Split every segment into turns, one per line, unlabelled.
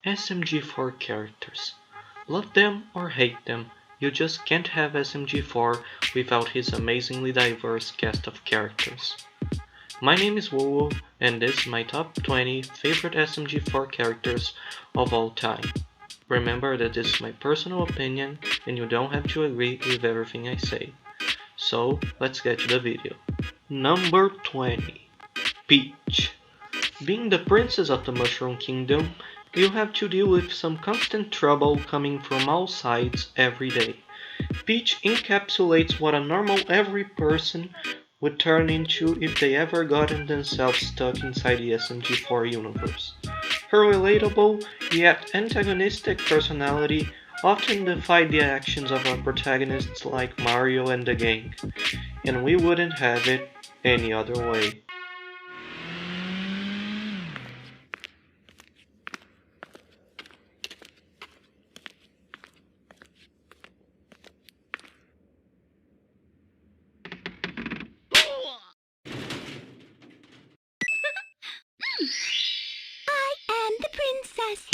SMG4 characters. Love them or hate them, you just can't have SMG4 without his amazingly diverse cast of characters. My name is Wowo, and this is my top 20 favorite SMG4 characters of all time. Remember that this is my personal opinion, and you don't have to agree with everything I say. So, let's get to the video. Number 20. Peach. Being the princess of the Mushroom Kingdom, you have to deal with some constant trouble coming from all sides every day. Peach encapsulates what a normal every person would turn into if they ever gotten themselves stuck inside the SMG4 universe. Her relatable, yet antagonistic personality often defied the actions of our protagonists like Mario and the gang, and we wouldn't have it any other way.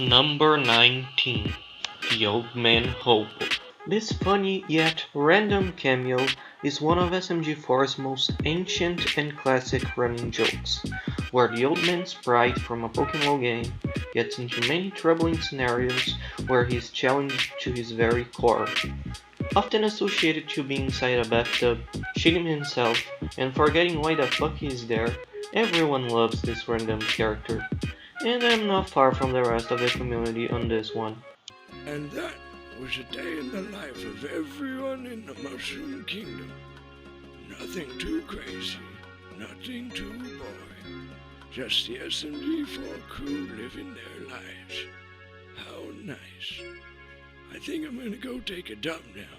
Number 19. The Old Man Hobo. This funny yet random cameo is one of SMG4's most ancient and classic running jokes, where the old man sprite from a Pokemon game gets into many troubling scenarios where he is challenged to his very core. Often associated to being inside a bathtub, shitting himself, and forgetting why the fuck he is there, everyone loves this random character. And I'm not far from the rest of the community on this one.
And that was a day in the life of everyone in the Mushroom Kingdom. Nothing too crazy, nothing too boring. Just the SMG4 crew living their lives. How nice. I think I'm gonna go take a dump now.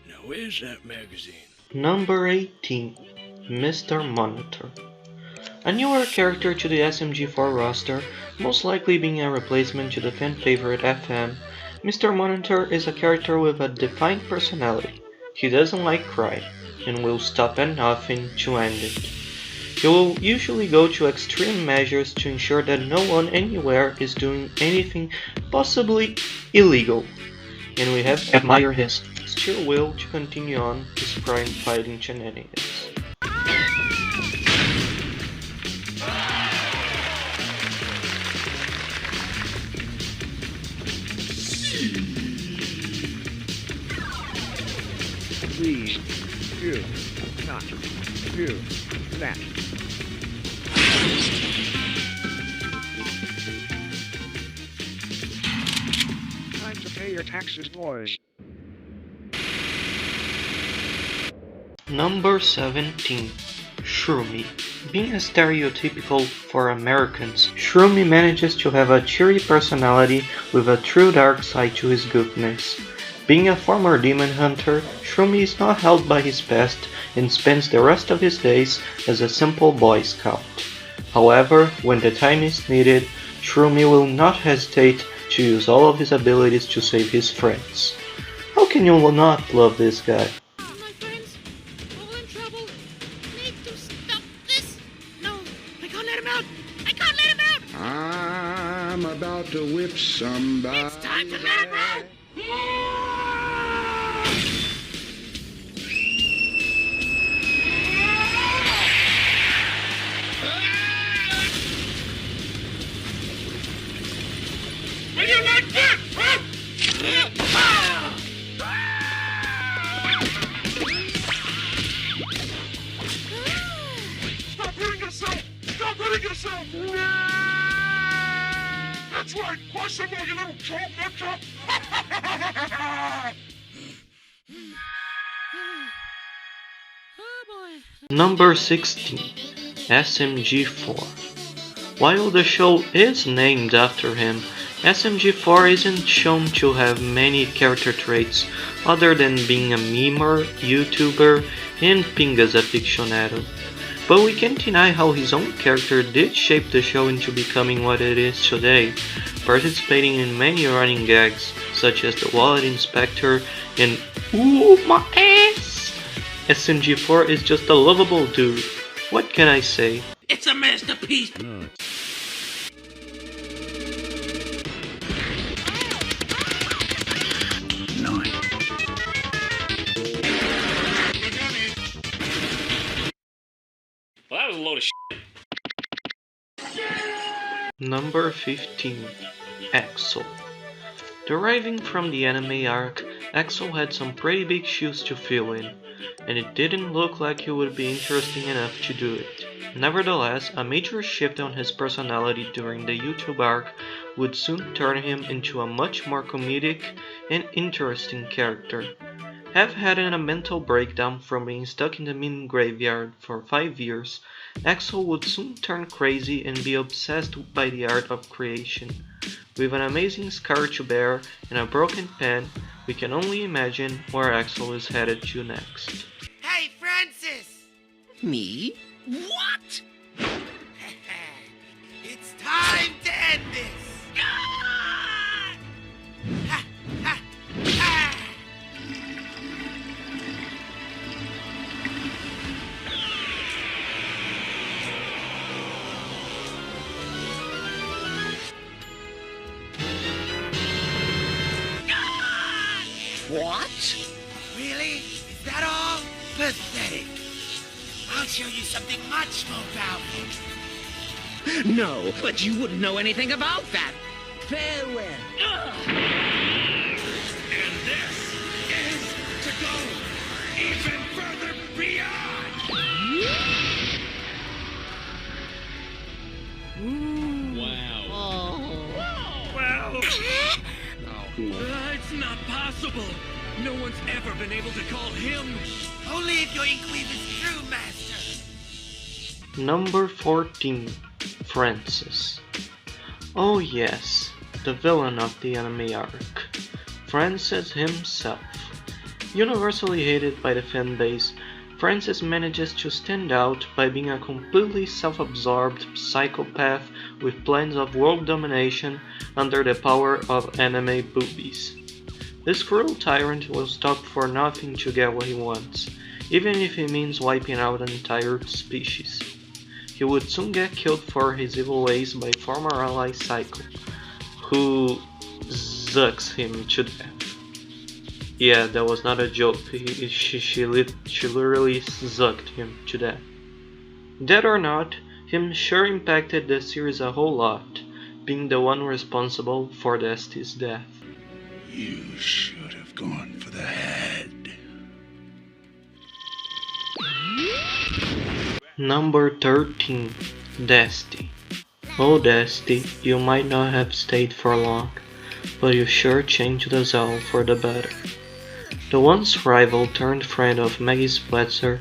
Now where's that magazine?
Number 18. Mr. Monitor. A newer character to the SMG4 roster, most likely being a replacement to the fan favorite FM, Mr. Monitor is a character with a defined personality. He doesn't like crime, and will stop at nothing to end it. He will usually go to extreme measures to ensure that no one anywhere is doing anything possibly illegal, and we have to admire his still will to continue on his crime fighting shenanigans.
Please do not do that. Time to pay your taxes, boys.
Number 17. Shroomy. Being a stereotypical for Americans, Shroomy manages to have a cheery personality with a true dark side to his goofiness. Being a former demon hunter, Shroomy is not held by his past and spends the rest of his days as a simple Boy Scout. However, when the time is needed, Shroomy will not hesitate to use all of his abilities to save his friends. How can you not love this guy?
My friends, all in trouble. Need to stop this. No, I can't let him out. I can't let him out.
I'm about to whip somebody.
It's time to let him out. Will you like that? Stop hurting yourself! Stop hurting yourself! That's right! Crush some more, you little troll nutjob! Oh boy.
Number 16. SMG4. While the show is named after him, SMG4 isn't shown to have many character traits other than being a memer, YouTuber, and pingas aficionado. But we can't deny how his own character did shape the show into becoming what it is today, participating in many running gags such as the Wallet Inspector and Ooh my ass! SMG4 is just a lovable dude. What can I say?
It's a masterpiece.
Number 15. Axel. Deriving from the anime arc, Axel had some pretty big shoes to fill in, and it didn't look like he would be interesting enough to do it. Nevertheless, a major shift on his personality during the YouTube arc would soon turn him into a much more comedic and interesting character. Have had a mental breakdown from being stuck in the meme graveyard for 5 years, Axel would soon turn crazy and be obsessed by the art of creation. With an amazing scar to bear and a broken pen, we can only imagine where Axel is headed to next.
Hey, Francis!
Me? What?
It's time to end this! Ha, ha, ha.
What?
Really? Is that all? Pathetic. I'll show you something much more powerful.
No, but you wouldn't know anything about that. Farewell.
And this is to go even further beyond!
Well, it's not possible. No one's ever been able to call him.
Only if your Inkweave is true, Master.
Number 14. Francis. Oh yes, the villain of the anime arc. Francis himself. Universally hated by the fanbase, Francis manages to stand out by being a completely self-absorbed psychopath with plans of world domination under the power of anime boobies. This cruel tyrant will stop for nothing to get what he wants, even if it means wiping out an entire species. He would soon get killed for his evil ways by former ally Psycho, who zucks him to death. Yeah, that was not a joke, she literally zucked him to death. Dead or not, him sure impacted the series a whole lot, being the one responsible for Dusty's death.
You should have gone for the head.
Number 13. Dusty. Oh Dusty, you might not have stayed for long, but you sure changed us all for the better. The once rival turned friend of Maggie Splatzer,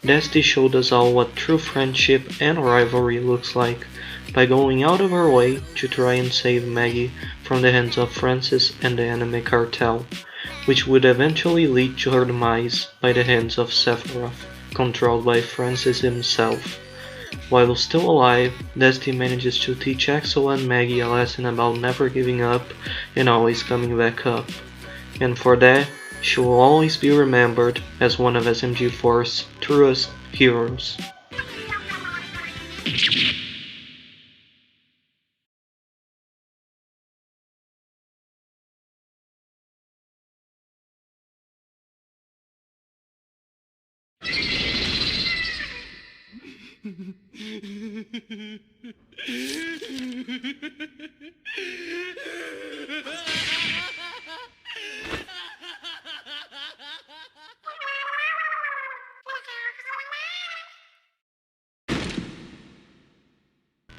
Dusty showed us all what true friendship and rivalry looks like by going out of her way to try and save Maggie from the hands of Francis and the anime cartel, which would eventually lead to her demise by the hands of Sephiroth, controlled by Francis himself. While still alive, Dusty manages to teach Axel and Maggie a lesson about never giving up and always coming back up. And for that, she will always be remembered as one of SMG4's truest heroes.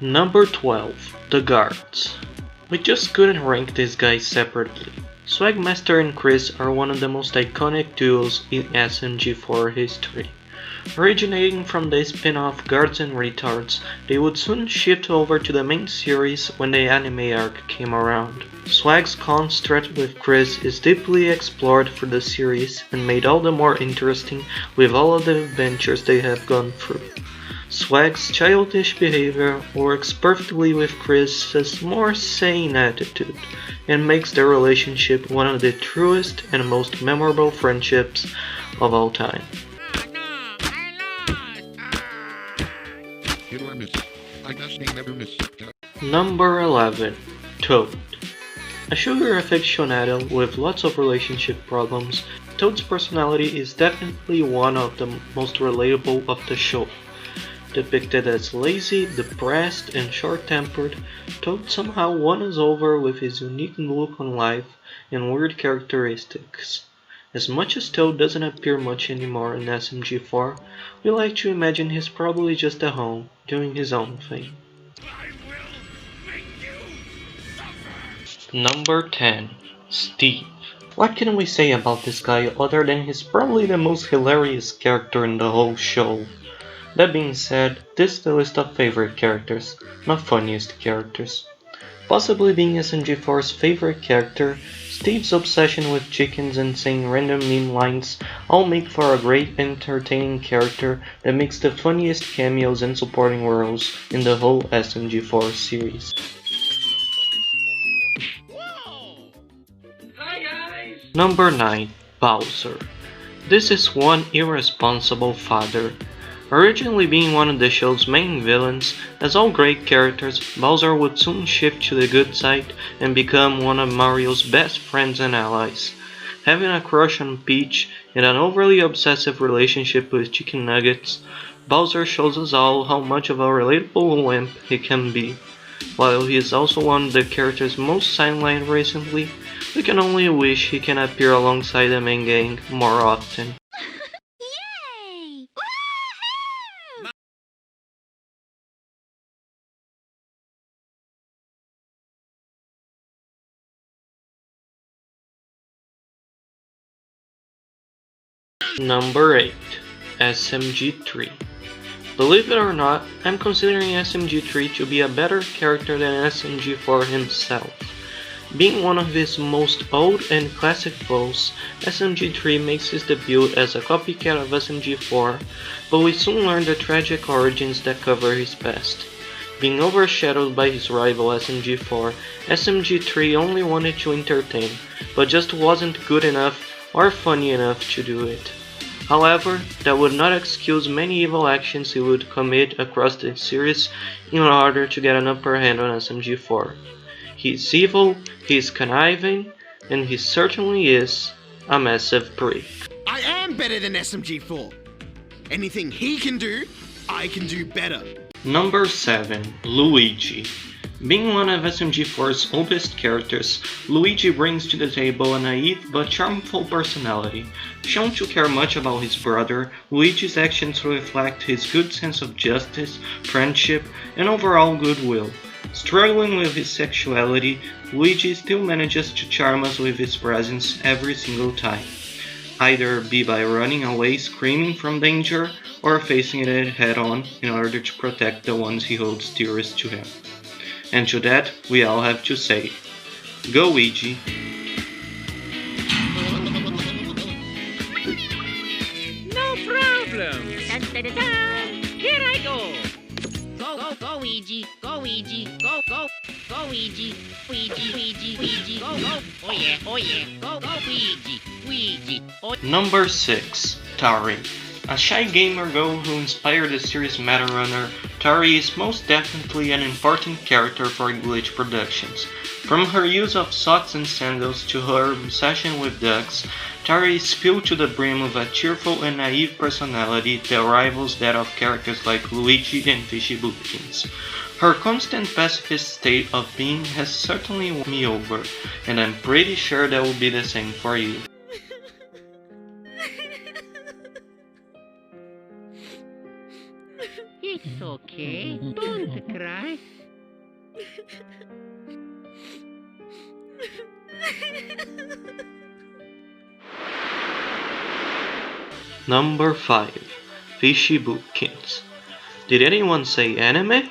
Number 12. The Guards. We just couldn't rank these guys separately. Swagmaster and Chris are one of the most iconic duos in SMG4 history. Originating from the spin-off Guards and Retards, they would soon shift over to the main series when the anime arc came around. Swag's construct with Chris is deeply explored through the series and made all the more interesting with all of the adventures they have gone through. Swag's childish behavior works perfectly with Chris's more sane attitude and makes their relationship one of the truest and most memorable friendships of all time. Number 11. Toad. A sugar aficionado with lots of relationship problems, Toad's personality is definitely one of the most relatable of the show. Depicted as lazy, depressed, and short-tempered, Toad somehow won us over with his unique look on life and weird characteristics. As much as Toad doesn't appear much anymore in SMG4, we like to imagine he's probably just at home, doing his own thing.
I will make you suffer!
Number 10. Steve. What can we say about this guy other than he's probably the most hilarious character in the whole show? That being said, this is the list of favorite characters, not funniest characters. Possibly being SMG4's favorite character, Steve's obsession with chickens and saying random meme lines all make for a great entertaining character that makes the funniest cameos and supporting roles in the whole SMG4 series. Number 9. Bowser. This is one irresponsible father. Originally being one of the show's main villains, as all great characters, Bowser would soon shift to the good side and become one of Mario's best friends and allies. Having a crush on Peach and an overly obsessive relationship with chicken nuggets, Bowser shows us all how much of a relatable wimp he can be. While he is also one of the character's most sidelined recently, we can only wish he can appear alongside the main gang more often.
Yay!
Number 8. SMG3. Believe it or not, I'm considering SMG3 to be a better character than SMG4 himself. Being one of his most old and classic foes, SMG3 makes his debut as a copycat of SMG4, but we soon learn the tragic origins that cover his past. Being overshadowed by his rival SMG4, SMG3 only wanted to entertain, but just wasn't good enough or funny enough to do it. However, that would not excuse many evil actions he would commit across the series in order to get an upper hand on SMG4. He's evil, he's conniving, and he certainly is a massive prick.
I am better than SMG4. Anything he can do, I can do better.
Number 7. Luigi. Being one of SMG4's oldest characters, Luigi brings to the table a naive but charmful personality. Shown to care much about his brother, Luigi's actions reflect his good sense of justice, friendship, and overall goodwill. Struggling with his sexuality, Luigi still manages to charm us with his presence every single time. Either be by running away screaming from danger, or facing it head on in order to protect the ones he holds dearest to him. And to that, we all have to say, go Luigi!
No problem. Dun, dun, dun, dun. Here I go. Go, Ouija. Go, Ouija. Go, Ouija. Ouija. Go. Oh yeah. Go, Ouija. Oh.
Number 6. Tari. A shy gamer girl who inspired the series Meta Runner, Tari is most definitely an important character for Glitch Productions. From her use of socks and sandals to her obsession with ducks, Tari is filled to the brim with a cheerful and naive personality that rivals that of characters like Luigi and Fishy Boopkins. Her constant pacifist state of being has certainly won me over, and I'm pretty sure that will be the same for you.
It's okay. Don't cry.
Number 5. Fishy Boopkins. Did anyone say anime?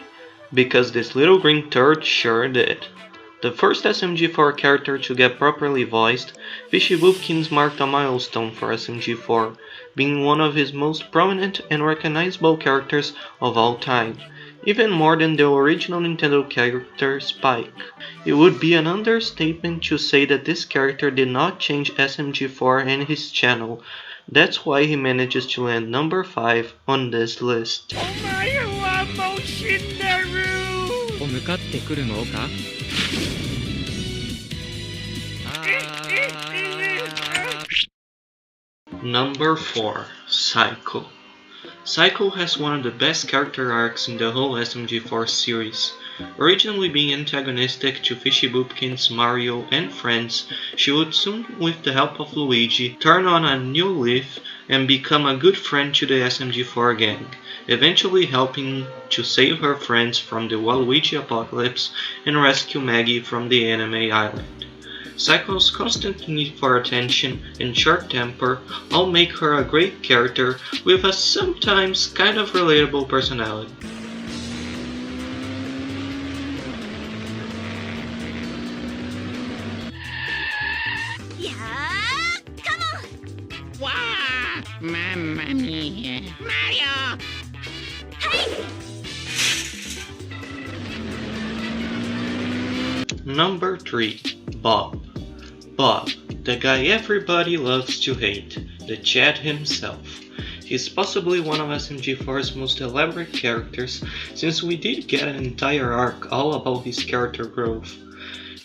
Because this little green turd sure did. The first SMG4 character to get properly voiced, Fishy Boopkins marked a milestone for SMG4, being one of his most prominent and recognizable characters of all time, even more than the original Nintendo character Spike. It would be an understatement to say that this character did not change SMG4 and his channel. That's why he manages to land number 5 on this list.
向かってくるのか
Number 4. Psycho. Psycho has one of the best character arcs in the whole SMG4 series. Originally being antagonistic to Fishy Boopkins, Mario, and friends, she would soon, with the help of Luigi, turn on a new leaf and become a good friend to the SMG4 gang, eventually helping to save her friends from the Waluigi apocalypse and rescue Maggie from the enemy island. Psycho's constant need for attention and short temper all make her a great character with a sometimes kind of relatable personality.
Yeah, come on! Wow! Mamma mia! Mario! Hey!
Number 3. Bob. Bob, the guy everybody loves to hate, the Chad himself. He's possibly one of SMG4's most elaborate characters, since we did get an entire arc all about his character growth.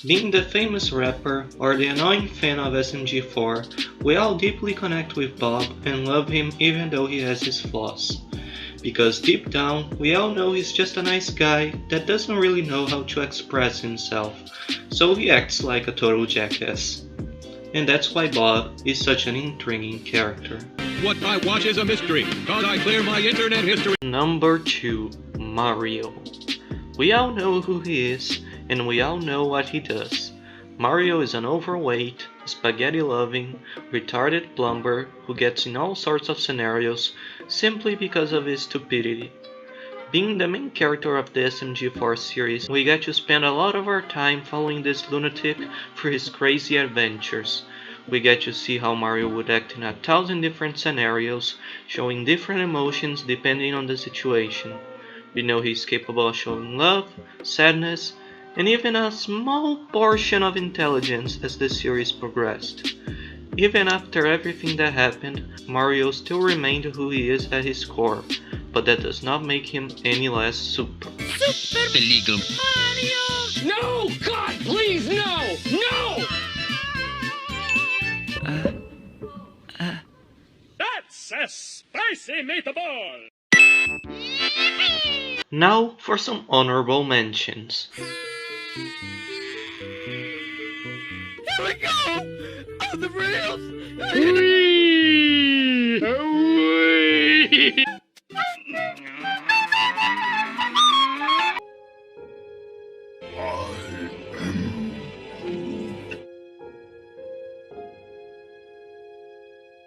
Being the famous rapper or the annoying fan of SMG4, we all deeply connect with Bob and love him even though he has his flaws. Because deep down, we all know he's just a nice guy that doesn't really know how to express himself, so he acts like a total jackass. And that's why Bob is such an intriguing character.
What I watch is a mystery, cause I clear my internet history.
Number 2. Mario. We all know who he is, and we all know what he does. Mario is an overweight, spaghetti-loving, retarded plumber who gets in all sorts of scenarios simply because of his stupidity. Being the main character of the SMG4 series, we get to spend a lot of our time following this lunatic through his crazy adventures. We get to see how Mario would act in 1,000 different scenarios, showing different emotions depending on the situation. We know he's capable of showing love, sadness, and even a small portion of intelligence as the series progressed. Even after everything that happened, Mario still remained who he is at his core, but that does not make him any less super.
Super illegal. Mario!
No! God, please, no! No! That's a spicy meatball!
Now for some honorable mentions.
Here we go! On the rails!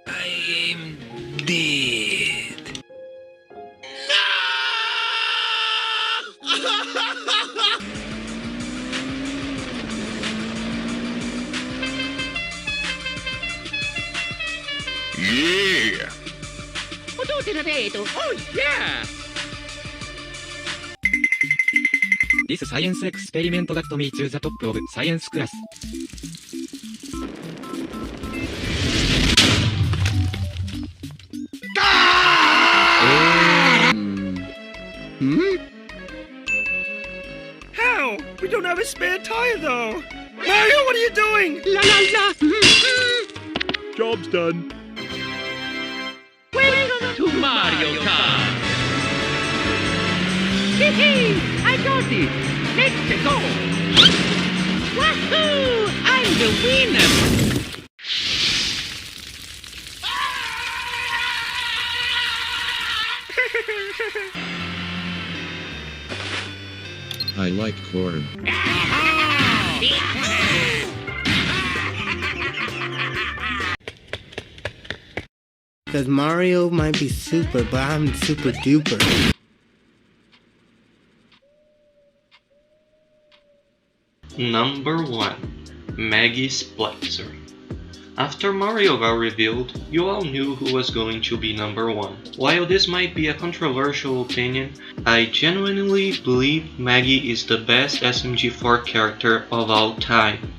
I am dead.
Yeah!
弟てらデート Oh yeah!
This science experiment got me to the top of science class.
How? We don't have a spare tire though! Mario, what are you doing?
La la la!
Job's done.
Welcome to Mario Kart! Hee I got it! Let's go! Wahoo! I'm the winner!
I like corn.
Cause Mario might be super, but I'm super duper.
Number 1. Maggie Splitzer. After Mario got revealed, you all knew who was going to be number 1. While this might be a controversial opinion, I genuinely believe Maggie is the best SMG4 character of all time.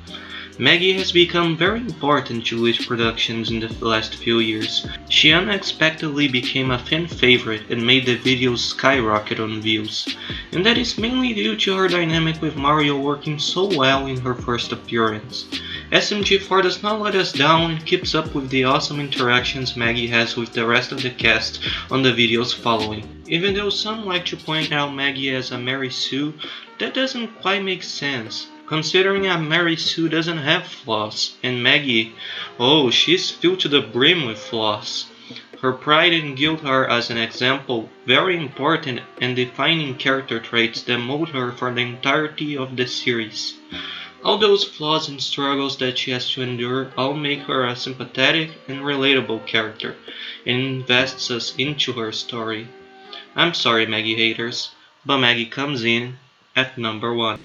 Maggie has become very important to Witch Productions in the last few years. She unexpectedly became a fan favorite and made the videos skyrocket on views. And that is mainly due to her dynamic with Mario working so well in her first appearance. SMG4 does not let us down and keeps up with the awesome interactions Maggie has with the rest of the cast on the videos following. Even though some like to point out Maggie as a Mary Sue, that doesn't quite make sense, considering a Mary Sue doesn't have flaws, and Maggie, oh, she's filled to the brim with flaws. Her pride and guilt are, as an example, very important and defining character traits that mold her for the entirety of the series. All those flaws and struggles that she has to endure all make her a sympathetic and relatable character, and invests us into her story. I'm sorry, Maggie haters, but Maggie comes in at number 1.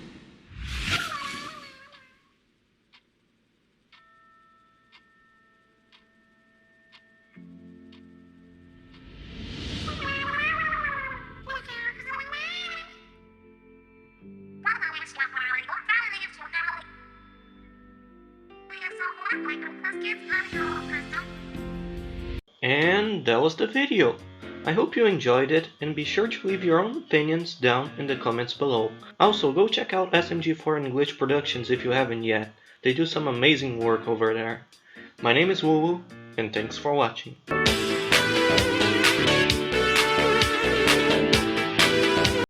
And that was the video. I hope you enjoyed it, and be sure to leave your own opinions down in the comments below. Also, go check out SMG4 and Glitch Productions if you haven't yet. They do some amazing work over there. My name is Woo, and thanks for watching.